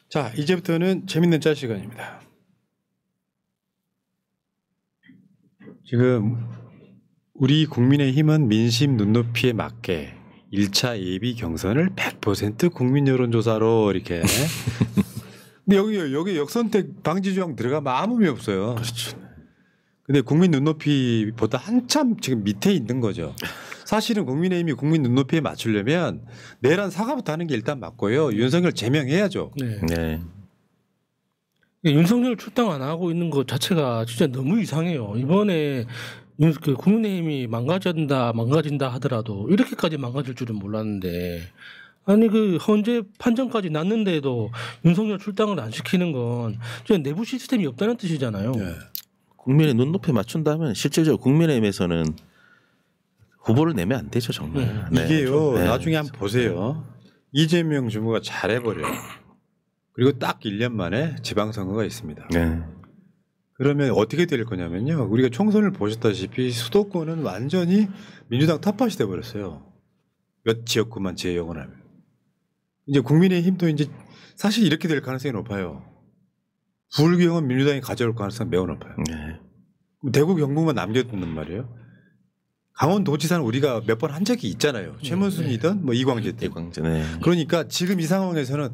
자, 이제부터는 재밌는 짤 시간입니다. 지금 우리 국민의힘은 민심 눈높이에 맞게 1차 예비 경선을 100% 국민 여론조사로 이렇게. 근데 여기 역선택 방지 조항 들어가면 아무 의미 없어요. 그렇죠. 근데 국민 눈높이보다 한참 지금 밑에 있는 거죠. 사실은 국민의힘이 국민 눈높이에 맞추려면 내란 사과부터 하는 게 일단 맞고요. 윤석열 제명해야죠. 네. 네. 윤석열 출당 안 하고 있는 것 자체가 진짜 너무 이상해요. 이번에 그 국민의힘이 망가진다 하더라도 이렇게까지 망가질 줄은 몰랐는데, 아니 그 헌재 판정까지 났는데도 윤석열 출당을 안 시키는 건 진짜 내부 시스템이 없다는 뜻이잖아요. 네. 국민의 눈높이에 맞춘다면 실질적으로 국민의힘에서는 후보를 내면 안 되죠 정말. 네. 이게요. 네. 나중에 한번 보세요. 이재명 주무가 잘해버려요. 그리고 딱 1년 만에 지방선거가 있습니다. 네. 그러면 어떻게 될 거냐면요. 우리가 총선을 보셨다시피 수도권은 완전히 민주당 텃밭이 돼버렸어요. 몇 지역구만 재영을 하면. 이제 국민의힘도 이제 사실 이렇게 될 가능성이 높아요. 부울경은 민주당이 가져올 가능성이 매우 높아요. 네. 대구 경북만 남겨둔단 말이에요. 강원도지사는 우리가 몇 번 한 적이 있잖아요. 최문순이든 뭐 이광재든. 이광재. 네. 그러니까 지금 이 상황에서는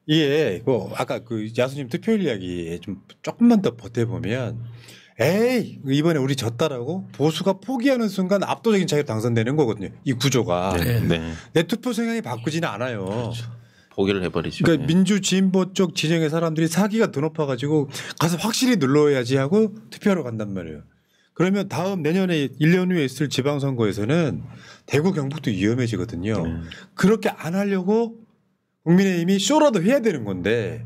이게 뭐 아까 그 야수님 투표율 이야기에 좀 조금만 더 버텨보면 에이 이번에 우리 졌다라고 보수가 포기하는 순간 압도적인 차이로 당선되는 거거든요. 이 구조가. 네. 네. 내 투표 성향이 바꾸지는 않아요. 그렇죠. 포기를 해버리죠. 그러니까 네. 민주 진보 쪽 진영의 사람들이 사기가 더 높아가지고 가서 확실히 눌러야지 하고 투표하러 간단 말이에요. 그러면 다음 내년에 1년 후에 있을 지방선거에서는 대구 경북도 위험해지거든요. 그렇게 안 하려고 국민의힘이 쇼라도 해야 되는 건데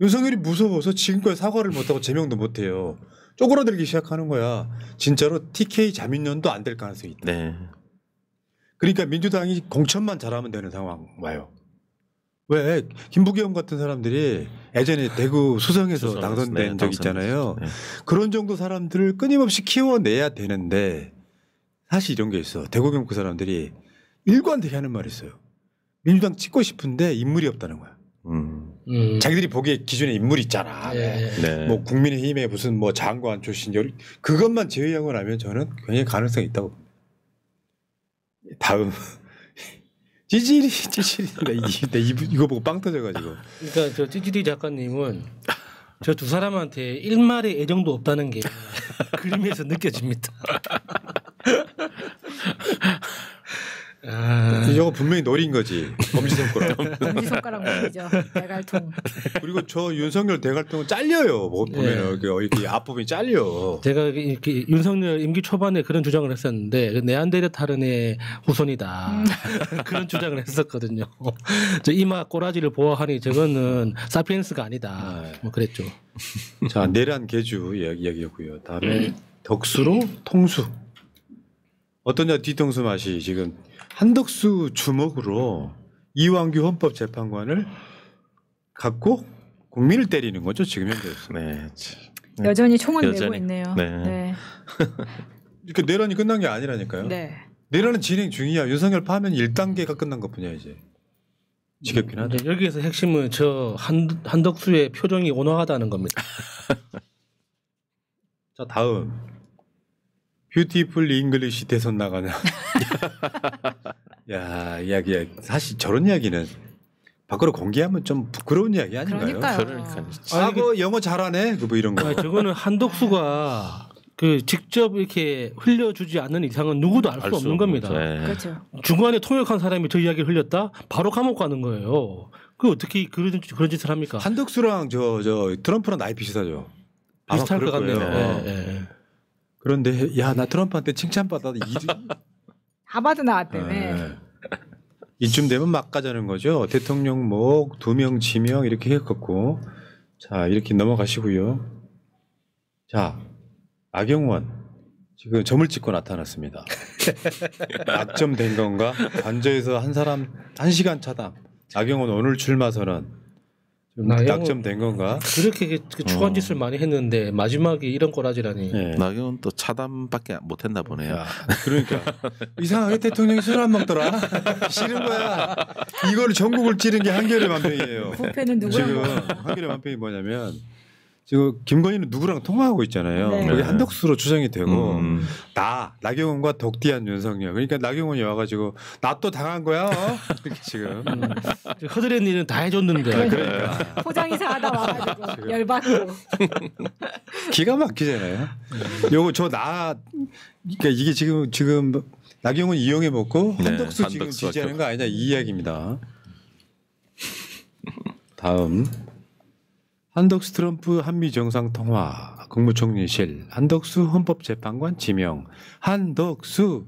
윤석열이 무서워서 지금까지 사과를 못하고 제명도 못해요. 쪼그라들기 시작하는 거야. 진짜로 TK 자민련도 안 될 가능성이 있다. 네. 그러니까 민주당이 공천만 잘하면 되는 상황 와요. 왜 김부겸 같은 사람들이 예전에 대구 수성에서 당선된 적 있잖아요. 네. 그런 정도 사람들을 끊임없이 키워내야 되는데 사실 이런 게 있어. 대구 경북 사람들이 일관되게 하는 말이 있어요. 민주당 찍고 싶은데 인물이 없다는 거야. 자기들이 보기에 기존에 인물이 있잖아. 네. 뭐 국민의힘에 무슨 뭐 장관 출신 그것만 제외하고 나면 저는 굉장히 가능성이 있다고 봅니다. 다음 찌질이 이거 보고 빵 터져가지고. 그러니까 저 찌질이 작가님은 저 두 사람한테 일말의 애정도 없다는 게 그림에서 느껴집니다. 이거 분명히 노린 거지. 검지손가락. 검지손가락 노리죠. 대갈통. 그리고 저 윤석열 대갈통은 잘려요. 뭐 보면은 이렇게 앞부분이 잘려. 제가 이렇게 윤석열 임기 초반에 그런 주장을 했었는데 네안데르탈인의 후손이다. 그런 주장을 했었거든요. 저 이마 꼬라지를 보아하니 저거는 사피엔스가 아니다. 뭐 그랬죠. 자, 내란 개주 이야기였고요. 다음에 덕수로 통수. 어떠냐 뒤통수 맛이 지금 한덕수 주먹으로 이완규 헌법재판관을 갖고 국민을 때리는 거죠. 지금 현재에서. 네. 여전히 총을 여전히. 메고 있네요. 네. 이렇게 내란이 끝난 게 아니라니까요. 네. 내란은 진행 중이야. 윤석열 파면 1단계가 끝난 것뿐이야 이제. 지겹긴 하다. 여기에서 핵심은 저 한덕수의 표정이 온화하다는 겁니다. 자 다음 뷰티풀 잉글리시 대선 나가냐. 야 이야기야. 사실 저런 이야기는 밖으로 공개하면 좀 부끄러운 이야기 아닌가요? 그러니까요. 뭐 영어 잘하네. 뭐 이런 거. 아니, 저거는 한덕수가 그 직접 이렇게 흘려주지 않는 이상은 누구도 알 수 없는 겁니다. 네. 그렇죠. 중간에 통역한 사람이 저 이야기를 흘렸다? 바로 감옥 가는 거예요. 그 어떻게 그런 짓을 합니까? 한덕수랑 저 트럼프랑 나이 비슷하죠. 비슷할 아마 것 그럴 같네요. 거예요. 예. 그런데 야 나 트럼프한테 칭찬받아도 하버드 나왔다며. 이쯤 되면 막 가자는 거죠. 대통령 목 2명 지명 이렇게 해갖고 자 이렇게 넘어가시고요. 자 나경원 지금 점을 찍고 나타났습니다. 낙점된 건가? 관저에서 한 사람 1시간 차담. 나경원 오늘 출마 선언. 좀 나경원- 낙점된 건가? 그렇게 그 추한 짓을 많이 했는데 마지막에 이런 꼬라지라니. 네. 나경원 또 차단밖에 못했나 보네요. 야, 그러니까 이상하게 대통령이 술 안 먹더라. 싫은 거야. 이걸 전국을 찌른 게 한겨레 만평이에요. 부패는 누구랑 지금 먹어요? 한겨레 만평이 뭐냐면 지금 김건희는 누구랑 통화하고 있잖아요. 네. 거기 한덕수로 추정이 되고 나경원과 덕디한 윤석열. 그러니까 나경원이 와가지고 나 또 당한 거야. 이렇게 지금. 허드렛 일은 다 해줬는데. 그러니까 포장이사 하다 와가지고 열받고. 기가 막히잖아요. 요거 그러니까 이게 지금 나경원 이용해 먹고 네, 한덕수 지금 한덕수가 지지하는 거 아니냐 이 이야기입니다. 다음 한덕수 트럼프 한미 정상 통화 국무총리실 한덕수 헌법재판관 지명 한덕수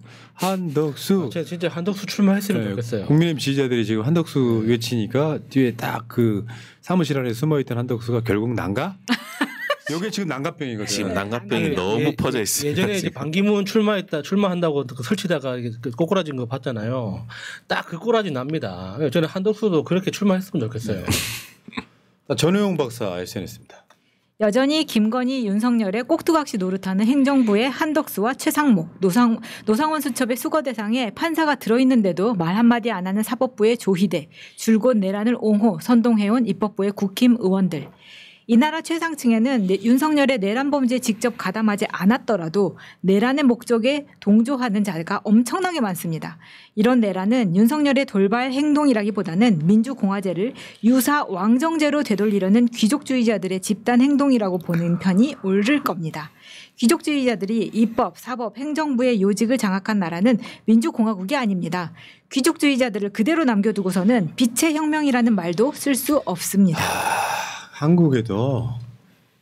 제가 진짜 한덕수 출마했으면 네, 좋겠어요. 국민의힘 지지자들이 지금 한덕수 외치니까 뒤에 딱 그 사무실 안에 숨어있던 한덕수가 결국 난가? 요게 지금 난가병이거든요. 지금 난가병이 아니, 너무 퍼져 있어요. 예전에 이제 반기문 출마한다고 그 설치다가 그 꼬꾸라진 거 봤잖아요. 딱 그 꼬라지 납니다. 저는 한덕수도 그렇게 출마했으면 좋겠어요. 전효용 박사 SNS입니다. 여전히 김건희, 윤석열의 꼭두각시 노릇하는 행정부의 한덕수와 최상목, 노상원 수첩의 수거 대상에 판사가 들어있는데도 말 한마디 안 하는 사법부의 조희대, 줄곧 내란을 옹호, 선동해온 입법부의 국힘 의원들. 이 나라 최상층에는 윤석열의 내란 범죄에 직접 가담하지 않았더라도 내란의 목적에 동조하는 자가 엄청나게 많습니다. 이런 내란은 윤석열의 돌발 행동이라기보다는 민주공화제를 유사 왕정제로 되돌리려는 귀족주의자들의 집단 행동이라고 보는 편이 옳을 겁니다. 귀족주의자들이 입법, 사법, 행정부의 요직을 장악한 나라는 민주공화국이 아닙니다. 귀족주의자들을 그대로 남겨두고서는 빛의 혁명이라는 말도 쓸 수 없습니다. 한국에도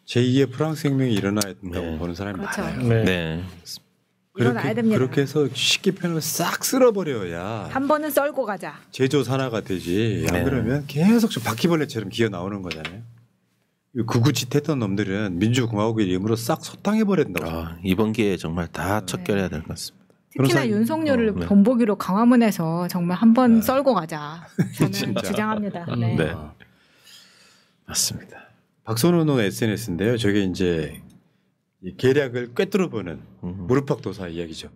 제2의 프랑스 혁명이 일어나야 된다고 네. 보는 사람이 그렇죠. 많아요. 네. 네. 일어나야 됩니다. 그렇게 해서 쉽게 표현을 싹 쓸어버려야 한 번은 썰고 가자. 제조 산화가 되지. 안 네. 그러면 계속 좀 바퀴벌레처럼 기어 나오는 거잖아요. 구구짓 했던 놈들은 민주공화국의 이름으로 싹 소탕해버려야 된다고. 이번 기회에 정말 다 척결해야 될 것 같습니다. 특히나 변호사님. 윤석열을 네. 본보기로 강화문에서 정말 한 번 네. 썰고 가자. 저는 진짜. 주장합니다. 네. 네. 맞습니다. 박선호 SNS인데요. 저게 이제 이 계략을 꿰뚫어보는 무릎팍도사 이야기죠.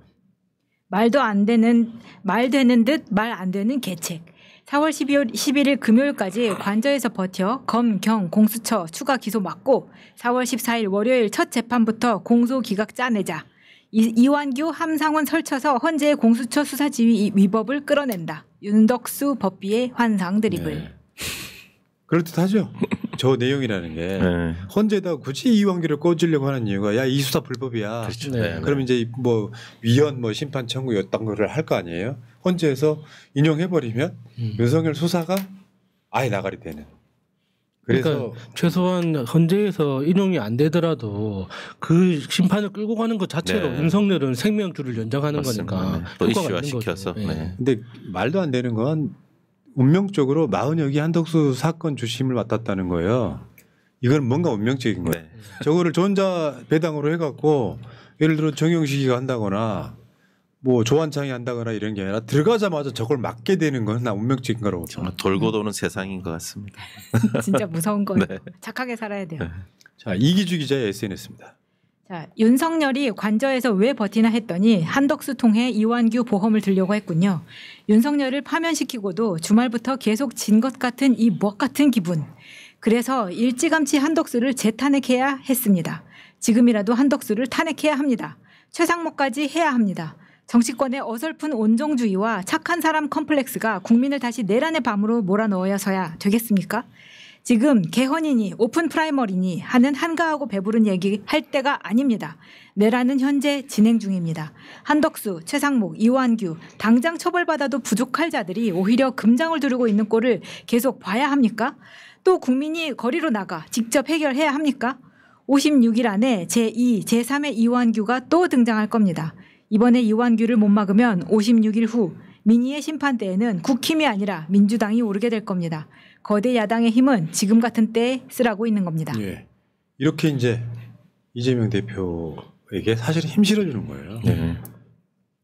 말 되는 듯 말 안 되는 계책. 4월 11일 금요일까지 관저에서 버텨 검, 경, 공수처 추가 기소 막고 4월 14일 월요일 첫 재판부터 공소 기각 짜내자. 이완규, 함상훈 설쳐서 헌재의 공수처 수사지휘 위법을 끌어낸다. 윤덕수 법비의 환상 드리블. 네. 그럴듯하죠. 저 내용이라는 게 네. 헌재에다 굳이 이완규를 꽂으려고 하는 이유가 야 이 수사 불법이야. 그렇죠. 네. 네. 그럼 이제 뭐 위헌 뭐 심판 청구였던 거를 할 거 아니에요. 헌재에서 인용해버리면 윤석열 수사가 아예 나가리 되는. 그래서 그러니까 최소한 헌재에서 인용이 안 되더라도 그 심판을 끌고 가는 것 자체로 네. 윤석열은 생명줄을 연장하는 맞습니다. 거니까 네. 또 효과가 이슈화 있는 거죠. 시켜서. 예. 네. 근데 말도 안 되는 건 운명적으로 마흔여기 한덕수 사건 주심을 맡았다는 거예요. 이건 뭔가 운명적인 거예요. 네. 저거를 전자 배당으로 해갖고 예를 들어 정영식이가 한다거나 뭐 조한창이 한다거나 이런 게 아니라 들어가자마자 저걸 맡게 되는 건 나 운명적인 거라고 봅니다. 정말 돌고 도는 세상인 것 같습니다. 진짜 무서운 거예요. 착하게 살아야 돼요. 자 이기주 기자의 SNS입니다. 자, 윤석열이 관저에서 왜 버티나 했더니 한덕수 통해 이완규 보험을 들려고 했군요. 윤석열을 파면시키고도 주말부터 계속 진 것 같은 이 먹 같은 기분. 그래서 일찌감치 한덕수를 재탄핵해야 했습니다. 지금이라도 한덕수를 탄핵해야 합니다. 최상목까지 해야 합니다. 정치권의 어설픈 온정주의와 착한 사람 컴플렉스가 국민을 다시 내란의 밤으로 몰아넣어서야 되겠습니까? 지금 개헌이니 오픈 프라이머리니 하는 한가하고 배부른 얘기 할 때가 아닙니다. 내란은 현재 진행 중입니다. 한덕수, 최상목, 이완규 당장 처벌받아도 부족할 자들이 오히려 금장을 두르고 있는 꼴을 계속 봐야 합니까? 또 국민이 거리로 나가 직접 해결해야 합니까? 56일 안에 제2, 제3의 이완규가 또 등장할 겁니다. 이번에 이완규를 못 막으면 56일 후 민의의 심판대에는 국힘이 아니라 민주당이 오르게 될 겁니다. 거대 야당의 힘은 지금 같은 때에 쓰라고 있는 겁니다. 예. 이렇게 이제 이재명 대표에게 사실 힘 실어주는 거예요. 네.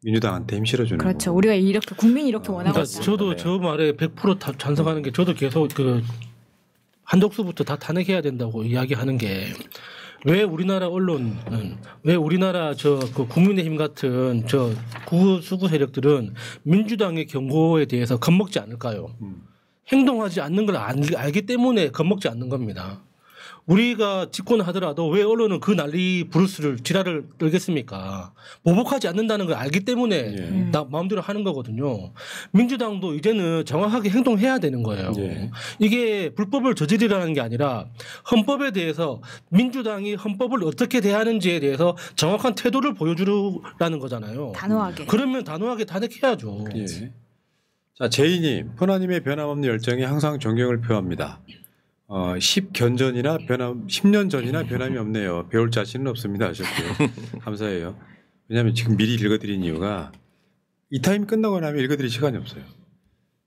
민주당한테 힘 실어주는 그렇죠. 거고. 우리가 이렇게 국민이 이렇게 원하고 그러니까 있다. 저도 네. 저 말에 100% 찬성하는 게 저도 계속 그 한덕수부터 다 탄핵해야 된다고 이야기하는 게 왜 우리나라 언론은 왜 우리나라 그 국민의힘 같은 저 구수구 세력들은 민주당의 경고에 대해서 겁먹지 않을까요? 행동하지 않는 걸 알기 때문에 겁먹지 않는 겁니다. 우리가 집권하더라도 왜 언론은 그 난리 브루스를 지랄을 떨겠습니까? 보복하지 않는다는 걸 알기 때문에 마음대로 하는 거거든요. 민주당도 이제는 정확하게 행동해야 되는 거예요. 이게 불법을 저지르라는 게 아니라 헌법에 대해서 민주당이 헌법을 어떻게 대하는지에 대해서 정확한 태도를 보여주라는 거잖아요. 단호하게. 그러면 단호하게 탄핵해야죠. 자, 제이님, 포나님의 변함없는 열정에 항상 존경을 표합니다. 10년 전이나 변함이 없네요. 배울 자신은 없습니다 하셨고요. 감사해요. 왜냐하면 지금 미리 읽어드린 이유가 이 타임 끝나고 나면 읽어드릴 시간이 없어요.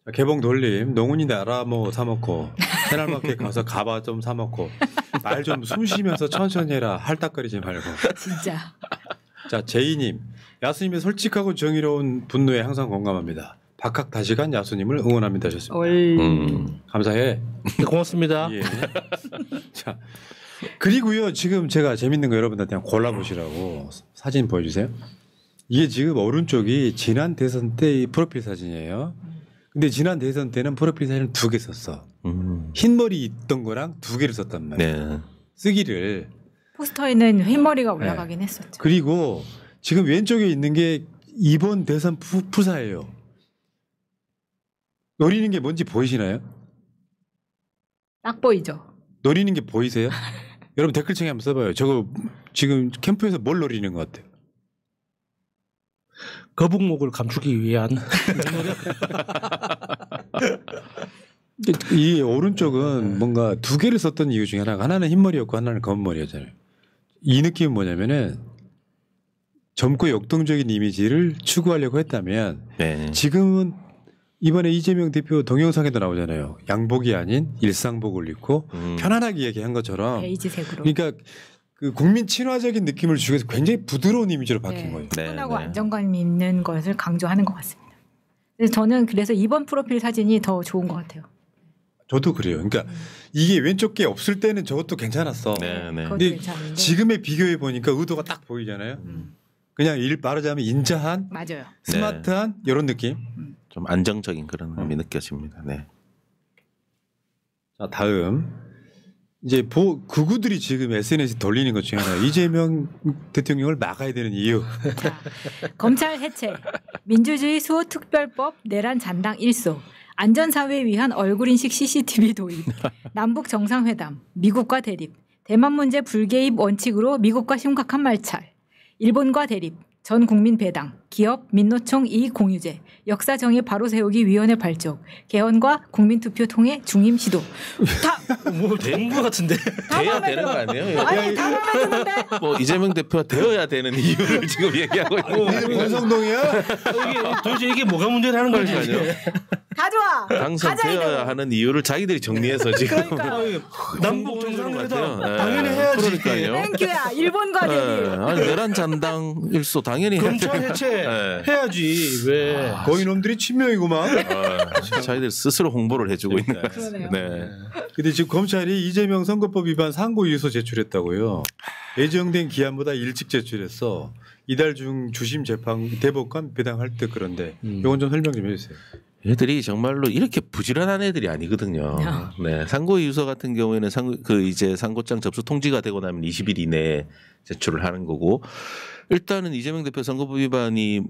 자, 개봉 돌림, 농훈이 나라 뭐 사먹고 새날마켓 가서 가봐 좀 사먹고 말 좀 숨 쉬면서 천천히 해라 할딱거리지 말고. 진짜. 자, 제이님, 야수님의 솔직하고 정의로운 분노에 항상 공감합니다. 박학다시간 야수님을 응원합니다 하셨습니다. 감사해. 네, 고맙습니다. 예. 자, 그리고요 지금 제가 재밌는 거 여러분들한테 골라보시라고 사진 보여주세요. 이게 지금 오른쪽이 지난 대선 때의 프로필 사진이에요. 근데 지난 대선 때는 프로필 사진을 2개 썼어. 흰머리 있던 거랑 2개를 썼단 말이에요. 네. 쓰기를. 포스터에는 흰머리가 올라가긴 했었죠. 그리고 지금 왼쪽에 있는 게 이번 대선 푸사예요. 노리는 게 뭔지 보이시나요? 딱 보이죠. 노리는 게 보이세요? 여러분 댓글창에 한번 써봐요. 저거 지금 캠프에서 뭘 노리는 것 같아요? 거북목을 감추기 위한 이 오른쪽은 뭔가 2개를 썼던 이유 중에 하나는 흰머리였고 하나는 검은머리였잖아요. 이 느낌은 뭐냐면은 젊고 역동적인 이미지를 추구하려고 했다면 네. 지금은 이번에 이재명 대표 동영상에도 나오잖아요. 양복이 아닌 일상복을 입고 편안하게 얘기한 것처럼. 베이지색으로. 그러니까 그 국민 친화적인 느낌을 주기 위해서 굉장히 부드러운 이미지로 바뀐 거예요. 편하고 네. 안정감 있는 것을 강조하는 것 같습니다. 그래서 저는 그래서 이번 프로필 사진이 더 좋은 것 같아요. 저도 그래요. 그러니까 이게 왼쪽 게 없을 때는 저것도 괜찮았어. 네, 네. 그것도 근데 괜찮은데. 지금에 비교해 보니까 의도가 딱 보이잖아요. 그냥 말하자면 인자한, 맞아요. 스마트한 이런 느낌. 좀 안정적인 그런 마음이 느껴집니다. 네. 자, 다음 이제 극우들이 지금 SNS에 돌리는 것 중에 하나 이재명 대통령을 막아야 되는 이유. 자, 검찰 해체, 민주주의 수호특별법 내란 잔당 1소, 안전사회 위한 얼굴인식 CCTV 도입, 남북 정상회담, 미국과 대립, 대만 문제 불개입 원칙으로 미국과 심각한 말찰, 일본과 대립, 전 국민 배당, 기업 민노총 이익 공유제, 역사 정의 바로 세우기 위원회 발족, 개헌과 국민투표 통해 중임 시도. 다 뭐 되는 것 같은데. 돼야 되는 거 아니에요? 아니 다 마음에 드는데. 뭐 이재명 대표가 되어야 되는 이유를 지금 얘기하고 있는 이제 권성동이야? 도대체 이게 뭐가 문제라는 거지? 거니까요. 가져와. 당선되어야 하는 이유를 자기들이 정리해서 지금 남북 홍보해주는 것 정상회담 같아요. 당연히 해야지. 그러니까요. 땡큐야. 일본과 대립. 아니 내란 잔당 일소 당연히 검찰 해체 네. 해야지. 왜? 거인놈들이 친명이구만. 자기들 스스로 홍보를 해주고 있는 것 그러네요. 같습니다. 네. 근데 지금 검찰이 이재명 선거법 위반 상고유서 제출했다고요. 예정된 기한보다 일찍 제출했어. 이달 중 주심 재판 대법관 배당할 듯 그런데 이건 좀 설명 좀 해주세요. 애들이 정말로 이렇게 부지런한 애들이 아니거든요. 네, 상고유서 같은 경우에는 이제 상고장 접수 통지가 되고 나면 20일 이내에 제출을 하는 거고, 일단은 이재명 대표 선거법 위반이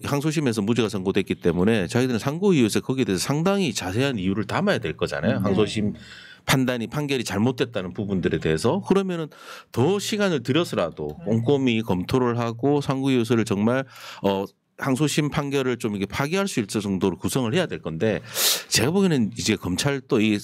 항소심에서 무죄가 선고됐기 때문에 자기들은 상고이유에서 거기에 대해서 상당히 자세한 이유를 담아야 될 거잖아요. 항소심 판결이 잘못됐다는 부분들에 대해서. 그러면은 더 시간을 들여서라도 꼼꼼히 검토를 하고 상고이유서를 정말 항소심 판결을 좀 이게 파기할 수 있을 정도로 구성을 해야 될 건데, 제가 보기에는 이제 검찰도 이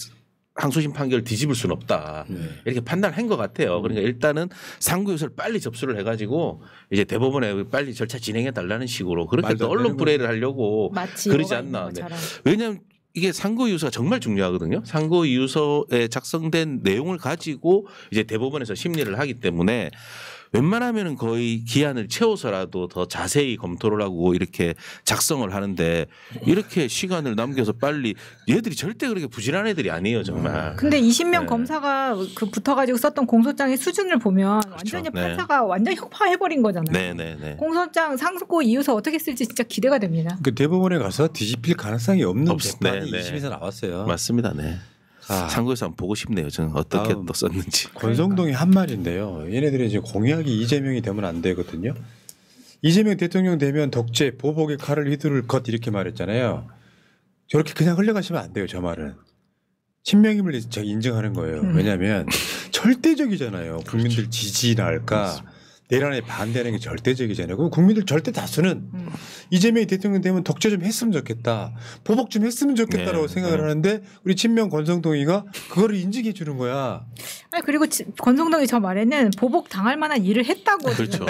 항소심 판결을 뒤집을 수는 없다 이렇게 판단한 것 같아요. 그러니까 일단은 상고유서를 빨리 접수를 해가지고 이제 대법원에 빨리 절차 진행해 달라는 식으로 그렇게 또 언론 플레이를 하려고 그러지 않나. 네. 왜냐하면 이게 상고이유서가 정말 중요하거든요. 상고이유서에 작성된 내용을 가지고 이제 대법원에서 심리를 하기 때문에 웬만하면은 거의 기한을 채워서라도 더 자세히 검토를 하고 이렇게 작성을 하는데 이렇게 시간을 남겨서 빨리 얘들이 절대 그렇게 부실한 애들이 아니에요 정말. 근데 20명 네. 검사가 그 붙어가지고 썼던 공소장의 수준을 보면 완전히 네. 판사가 완전 혁파해버린 거잖아요. 네네네. 공소장 상고 이유서 어떻게 쓸지 진짜 기대가 됩니다. 그 대법원에 가서 뒤집힐 가능성이 없는 재판이 네, 2심에서 나왔어요. 맞습니다. 네. 자, 상고에서 한번 보고 싶네요. 저는 어떻게 다음. 또 썼는지. 권성동이 한 말인데요. 얘네들이 이제 공약이 이재명이 되면 안 되거든요. 이재명 대통령 되면 독재, 보복의 칼을 휘두를 것 이렇게 말했잖아요. 저렇게 그냥 흘러가시면 안 돼요. 저 말은. 친명임을 제가 인정하는 거예요. 왜냐하면 절대적이잖아요. 국민들 지지나 할까. 내란에 반대하는 게 절대적이잖아요. 그 국민들 절대 다수는 이재명이 대통령 되면 독재 좀 했으면 좋겠다. 보복 좀 했으면 좋겠다라고 네, 생각을 네. 하는데 우리 친명 권성동이가 그거를 인증해 주는 거야. 아니 그리고 권성동이 저 말에는 보복 당할 만한 일을 했다고. 그렇죠.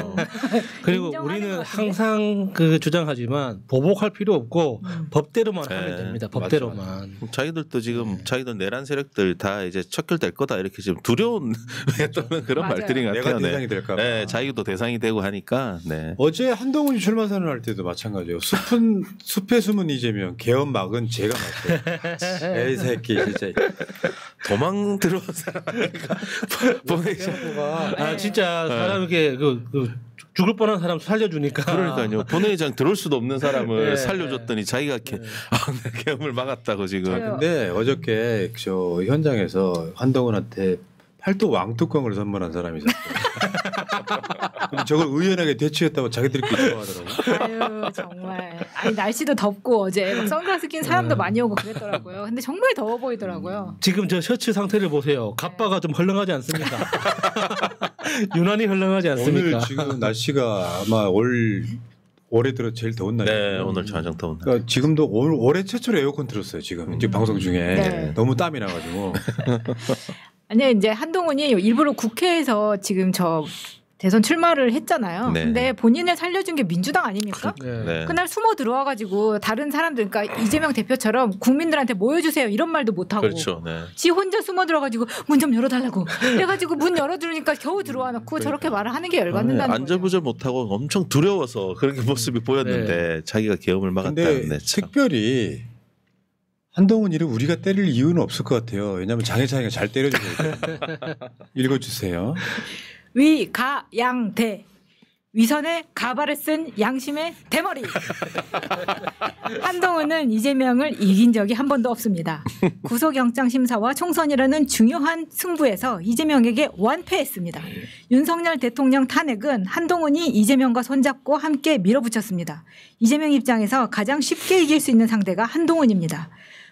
그리고 인정하는 우리는 것 같은데. 항상 그 주장하지만 보복할 필요 없고 법대로만 네, 하면 됩니다. 맞아, 법대로만. 자기들도 지금 자기들 내란 세력들 다 이제 척결될 거다 이렇게 지금 두려운 또는 그런 맞아요. 말들인 것 내가 같아요. 대상이 될까 봐. 네, 자기도 대상이 되고 하니까. 네. 어제 한동훈이 출마 선언할 때도 마찬가지예요. 숲에 숨은 이재명, 개헌 막은 제가 맞어요. 에이 새끼 진짜. 도망 들어온 사람이니까 보내자. 아 진짜 사람 이렇게 그 죽을 뻔한 사람 살려주니까. 그러니까요. 본회의장 들어올 수도 없는 사람을 네. 살려줬더니 자기가 계엄을 막았다고 지금. 저요. 근데 어저께 저 현장에서 한동훈한테 팔도 왕뚜껑을 선물한 사람이 있었어요. 근데 저걸 의연하게 대처했다고 자기들끼리 좋아하더라고요. 아유 정말. 아니 날씨도 덥고 어제 막 선글라스 낀 사람도 많이 오고 그랬더라고요. 근데 정말 더워 보이더라고요. 지금 저 셔츠 상태를 보세요. 갑바가 좀 헐렁하지 않습니까? 유난히 헐렁하지 않습니까? 오늘 지금 날씨가 아마 올해 들어 제일 더운 날이에요. 네, 오늘 저녁 더운 날. 그러니까 지금도 올해 최초로 에어컨 틀었어요. 지금 방송 중에 네. 너무 땀이 나가지고. 아니 이제 한동훈이 일부러 국회에서 지금 저 대선 출마를 했잖아요. 네. 근데 본인을 살려준 게 민주당 아닙니까? 네. 네. 그날 숨어 들어와가지고 다른 사람들, 그러니까 이재명 대표처럼 국민들한테 모여주세요 이런 말도 못 하고, 그렇죠. 네. 지 혼자 숨어 들어가지고 문 좀 열어달라고 그래가지고 문 열어주니까 겨우 들어와 놓고 저렇게 말을 하는 게 열받는다는 거예요. 안절부절 못하고 엄청 두려워서 그렇게 모습이 보였는데 자기가 계엄을 근데 막았다는데 참. 특별히 한동훈이를 우리가 때릴 이유는 없을 것 같아요. 왜냐하면 장혜찬이가 잘 때려주고 있거든요. 읽어주세요. 위, 가, 양, 대. 위선에 가발을 쓴 양심의 대머리. 한동훈은 이재명을 이긴 적이 한 번도 없습니다. 구속영장 심사와 총선이라는 중요한 승부에서 이재명에게 완패했습니다. 윤석열 대통령 탄핵은 한동훈이 이재명과 손잡고 함께 밀어붙였습니다. 이재명 입장에서 가장 쉽게 이길 수 있는 상대가 한동훈입니다.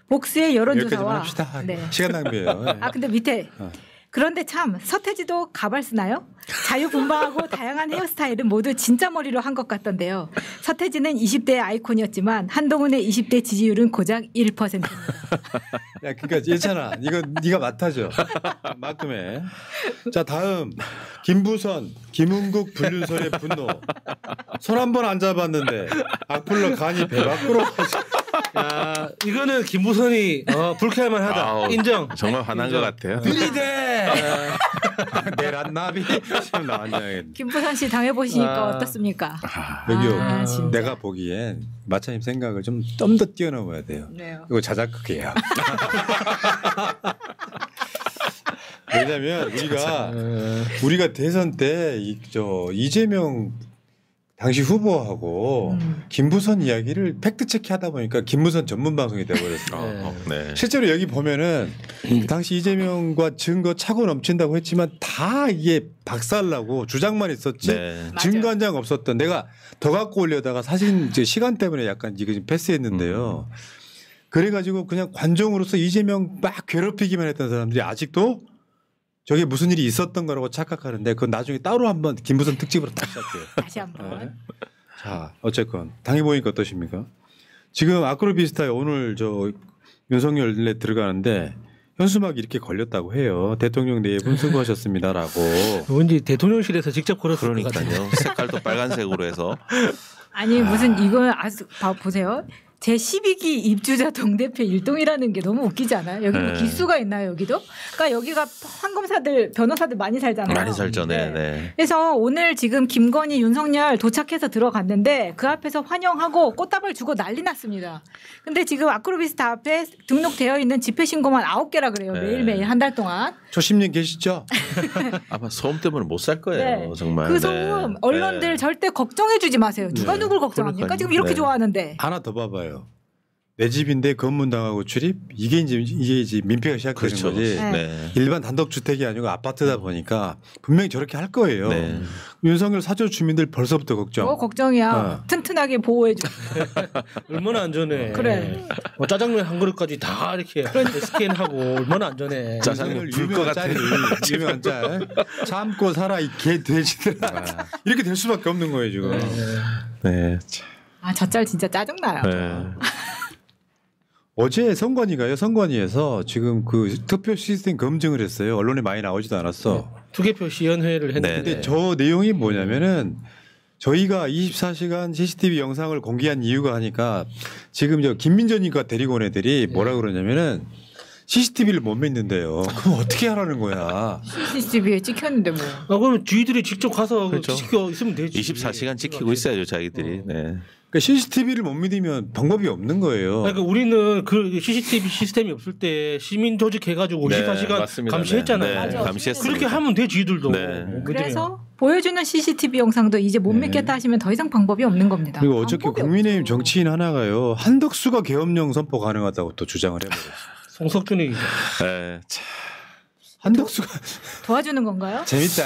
복수의 여기까지만 여론조사와 합시다. 네. 시간 낭비예요. 네. 아 근데 밑에 어. 그런데 참 서태지도 가발 쓰나요? 자유분방하고 다양한 헤어스타일은 모두 진짜 머리로 한 것 같던데요. 서태지는 20대의 아이콘이었지만 한동훈의 20대 지지율은 고작 1%입니다. 야, 그러니까 예찬아, 이거 네가 맡아줘. 말끔해. 자, 다음 김부선, 김은국 불륜설의 분노. 손 한 번 안 잡았는데 악플러 간이 배 밖으로. 야, 이거는 김부선이 불쾌할만 하다. 아우, 인정. 정말 화난 것 같아요. 들이대. 내란나비 지금 나왔냐. 김부선 씨 당해보시니까 아. 어떻습니까? 여기요. 아, 진짜. 내가 보기엔 마차님 생각을 좀 더 뛰어넘어야 돼요. 네요. 이거 자작극이에요. 왜냐면 우리가 대선 때 이재명 당시 후보하고 김부선 이야기를 팩트 체크하다 보니까 김부선 전문 방송이 돼버렸어요. 네. 실제로 여기 보면은 당시 이재명과 증거 차고 넘친다고 했지만 다 이게 박살나고 주장만 있었지 네. 증거 한 장 없었던. 내가 더 갖고 올려다가 사진 이제 시간 때문에 약간 이거 좀 패스했는데요. 그래가지고 그냥 관종으로서 이재명 막 괴롭히기만 했던 사람들이 아직도 저게 무슨 일이 있었던 거라고 착각하는데 그건 나중에 따로 한번 김부선 특집으로 다시 할게요. 다시 한번. 네. 자, 어쨌건 당해보니까 어떠십니까? 지금 아크로비스타에 오늘 저 윤석열에 들어가는데 현수막이 이렇게 걸렸다고 해요. 대통령 내분 수고하셨습니다라고. 왠지 대통령실에서 직접 걸었을 것 같아요. 그러니까요. 색깔도 빨간색으로 해서 아니 무슨 이걸 보세요. 제12기 입주자 동대표 일동이라는 게 너무 웃기지 않아요? 여기 뭐 네. 기수가 있나요, 여기도? 그러니까 여기가 판검사들, 변호사들 많이 살잖아요. 많이 살죠. 네. 네. 네. 그래서 오늘 지금 김건희, 윤석열 도착해서 들어갔는데 그 앞에서 환영하고 꽃다발 주고 난리 났습니다. 근데 지금 아크로비스타 앞에 등록되어 있는 집회 신고만 9개라 그래요. 네. 매일매일 한 달 동안. 초심님 계시죠? 아마 소음 때문에 못 살 거예요. 네. 정말. 그 소음 네. 언론들 네. 절대 걱정해 주지 마세요. 누가 네. 누굴 걱정합니까? 그러니까요. 지금 이렇게 네. 좋아하는데. 하나 더 봐봐요. 내 집인데 검문당하고 출입 이게 이제 민폐가 시작되는 그렇죠. 거지. 네. 일반 단독 주택이 아니고 아파트다 보니까 분명히 저렇게 할 거예요. 네. 윤석열 사저 주민들 벌써부터 걱정. 걱정이야. 어. 튼튼하게 보호해 줘. 얼마나 안전해. 그래. 뭐 짜장면 한 그릇까지 다 이렇게 스캔하고 얼마나 안전해. 짜장면 불것 같아. 유명한 짤. 참고 살아 이 개 돼지들아. 이렇게 될 수밖에 없는 거예요 지금. 네. 아, 저 짤 진짜 짜증나요. 네. 어제 선관위에서 지금 그 투표 시스템 검증을 했어요. 언론에 많이 나오지도 않았어. 투개표 시연회를 했는데 근데 저 내용이 뭐냐면은 저희가 24시간 CCTV 영상을 공개한 이유가 하니까 지금 저 김민전이가 데리고 온 애들이 뭐라 그러냐면은 CCTV를 못 믿는데요. 그럼 어떻게 하라는 거야? CCTV에 찍혔는데 뭐. 그러면 쥐들이 직접 가서 그렇죠. 지켜 있으면 되지. 24시간 지키고 있어야죠, 자기들이. 네. 그러니까 CCTV를 못 믿으면 방법이 없는 거예요. 그러니까 우리는 그 CCTV 시스템이 없을 때 시민 조직해가지고 네, 24시간 맞습니다. 감시했잖아요. 네, 맞아. 감시했습니다. 그렇게 하면 돼 쥐들도. 네. 뭐 그래서 보여주는 CCTV 영상도 이제 못 네. 믿겠다 하시면 더 이상 방법이 없는 겁니다. 그리고 어저께 방법이 국민의힘 없죠. 정치인 하나가요. 한덕수가 계엄령 선포 가능하다고 또 주장을 해버렸어요. 송석준이 네. 참. 한덕수가 도와주는 건가요? 재밌다.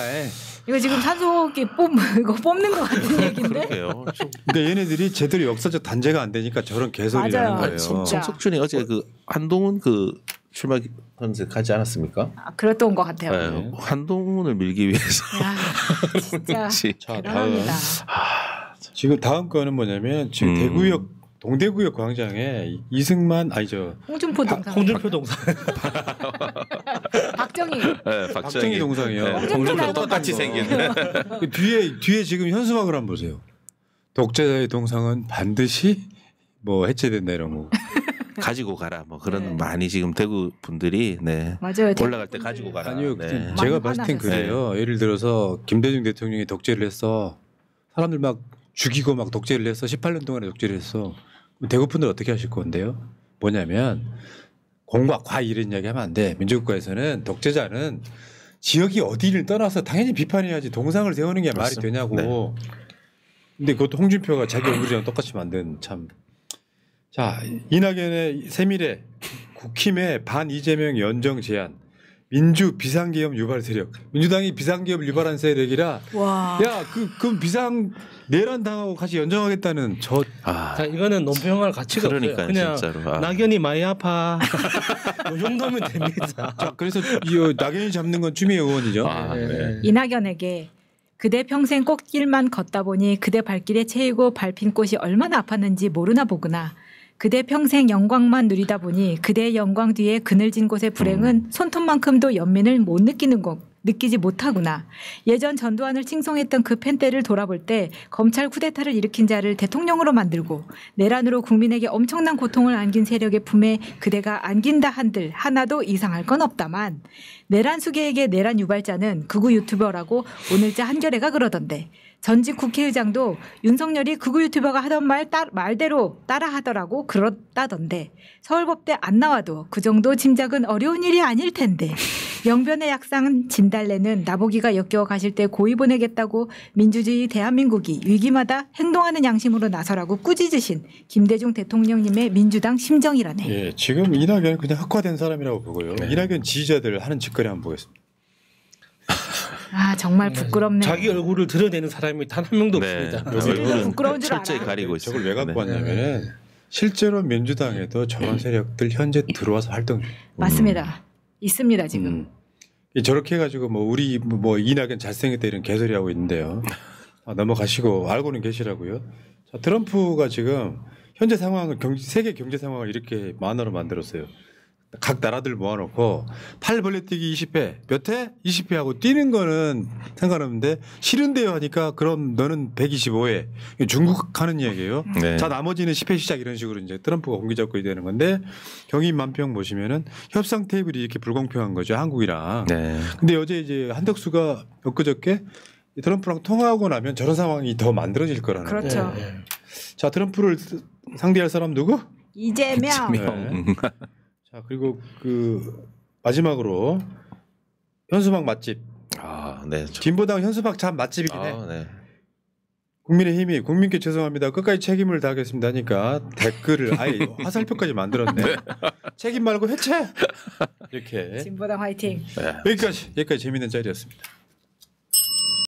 이거 지금 산소기 이거 뽑는 것 같은 얘기인데. 그러게요. 그러니까 얘네들이 제대로 역사적 단죄가 안 되니까 저런 개소리를 맞아요. 하는 거예요. 진짜. 송석준이 어제 그 한동훈 그 출마 선수 가지 않았습니까? 아, 그랬던 것 같아요. 네. 한동훈을 밀기 위해서. 야, 진짜 그렇지. 자, 대단합니다. 지금 다음 거는 뭐냐면 지금 대구역 동대구역 광장에 이승만 아니죠. 홍준표 동상. 홍준표 동상. 박정희. 네, 박정희 동상이요. 네, 홍준표 홍준표 닮은 똑같이 거. 생긴. 그 뒤에 지금 현수막을 한번 보세요. 독재자의 동상은 반드시 뭐 해체된다 이런 거. 가지고 가라. 뭐 그런 네. 많이 지금 대구 분들이 네. 맞아요. 올라갈 때 가지고 가라. 아니요. 네. 제가 많이 봤을 땐 화나셨어요. 그래요. 예를 들어서 김대중 대통령이 독재를 했어. 사람들 막 죽이고 막 독재를 했어. 18년 동안에 독재를 했어. 그럼 대구 분들 어떻게 하실 건데요? 뭐냐면 공과 과 이런 이야기 하면 안 돼. 민주국가에서는 독재자는 지역이 어디를 떠나서 당연히 비판해야지 동상을 세우는 게 말이 맞습니다. 되냐고. 근데 그것도 홍준표가 자기 얼굴이랑 똑같이 만든 참. 자, 이낙연의 세밀해 국힘의 반 이재명 연정 제안. 민주 비상계엄 유발 세력. 민주당이 비상계엄 유발한 세력이라 와. 야, 그럼 비상 내란 당하고 같이 연정하겠다는 저 아, 자, 이거는 논평할 가치가 그러니까요, 없어요. 그냥 진짜로. 아. 낙연이 많이 아파. 이 정도면 됩니다. 자, 그래서 이 낙연이 잡는 건 추미애 의원이죠. 아, 네. 이낙연에게 그대 평생 꽃길만 걷다 보니 그대 발길에 채이고 밟힌 꽃이 얼마나 아팠는지 모르나 보구나. 그대 평생 영광만 누리다 보니 그대의 영광 뒤에 그늘진 곳의 불행은 손톱만큼도 연민을 못 느끼지 못하구나. 예전 전두환을 칭송했던 그 펜대를 돌아볼 때 검찰 쿠데타를 일으킨 자를 대통령으로 만들고 내란으로 국민에게 엄청난 고통을 안긴 세력의 품에 그대가 안긴다 한들 하나도 이상할 건 없다만 내란 수계에게 내란 유발자는 극우 유튜버라고 오늘자 한겨레가 그러던데 전직 국회의장도 윤석열이 극우 유튜버가 하던 말대로 따라하더라고 그렇다던데 서울법대 안 나와도 그 정도 짐작은 어려운 일이 아닐 텐데 영변의 약상 진달래는 나보기가 역겨워 가실 때 고이 보내겠다고 민주주의 대한민국이 위기마다 행동하는 양심으로 나서라고 꾸짖으신 김대중 대통령님의 민주당 심정이라네. 예, 지금 이낙연은 그냥 흑화된 사람이라고 보고요. 이낙연 지지자들 하는 짓거리 한번 보겠습니다. 아 정말 부끄럽네. 자기 얼굴을 드러내는 사람이 단 한 명도 네. 없습니다. 얼굴은 부끄러운 줄 철저히 알아. 가리고 있어요. 저걸 왜 갖고 네. 왔냐면은 실제로 민주당에도 저런 세력들 현재 들어와서 활동 중이에요. 맞습니다. 있습니다 지금. 저렇게 해가지고 뭐 우리 뭐 이낙연 잘생겼다 이런 개소리 하고 있는데요. 넘어가시고 알고는 계시라고요. 자, 트럼프가 지금 현재 상황을 세계 경제 상황을 이렇게 만화로 만들었어요. 각 나라들 모아놓고 팔 벌려뛰기 20회 몇 회? 20회 하고 뛰는 거는 상관없는데 싫은데요 하니까 그럼 너는 125회 중국 하는 얘기예요. 네. 자 나머지는 10회 시작 이런 식으로 이제 트럼프가 공개적거리 되는 건데 경인 만평 보시면은 협상 테이블이 이렇게 불공평한 거죠 한국이랑. 네. 근데 어제 이제 한덕수가 엊그저께 트럼프랑 통화하고 나면 저런 상황이 더 만들어질 거라는. 그렇죠. 네. 자 트럼프를 상대할 사람 누구? 이재명. 네. 자 그리고 그 마지막으로 현수막 맛집. 아, 네. 진보당 현수막 참 맛집이긴 해. 네. 국민의힘이 국민께 죄송합니다. 끝까지 책임을 다하겠습니다 하니까 댓글을 아예 화살표까지 만들었네. 책임 말고 해체. 이렇게 진보당 화이팅. 여기까지 재밌는 짤이었습니다.